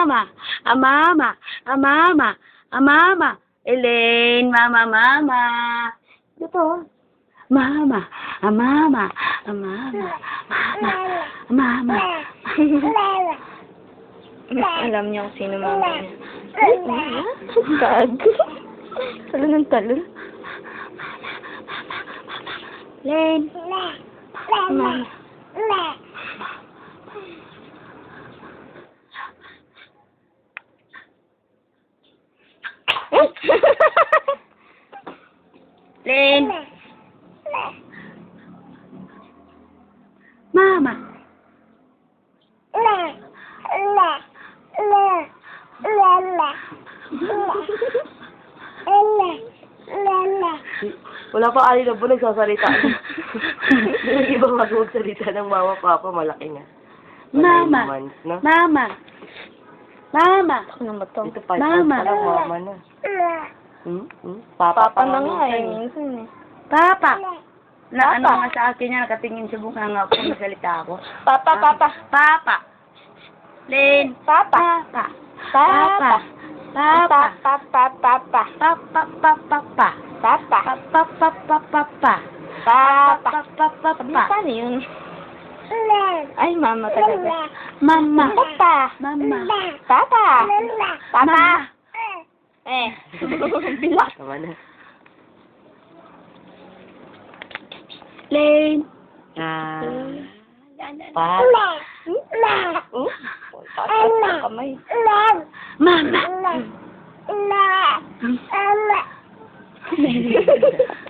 mama, a mama, a mama, a mama. Elaine, mama, mama. Ito. Mama, a mama, a mama, mama, mama. Alam niyo kung sino mama niya. Gago. Talo ng talo. Len. Mama. Len. Mama. Wala pa ali na po nagsasalita. Yung ibang magsalita ng mama, papa, malaki na. Mama. 9 months na. Mama. Mama. Ako na ba to? Ito 5 months Mama. pa lang, mama na. Papa, Papa na nga eh. minsan Minsan eh. Papa. Na ano Papa. nga sa akin niya, nakatingin sa mukha nga ako, nagsalita ako. Papa, papa. Papa. Len. Papa. Papa. Papa. Papa. Papa, papa. Papa. Papa. Papa. Papa. Papa. Papa. Papa. Paano yun? Ay, mama talaga. Mama. Papa. Mama. Papa. Papa. Mama. Eh. Bilas. Tama na. Len. Papa. Tatas ng kamay. Mama.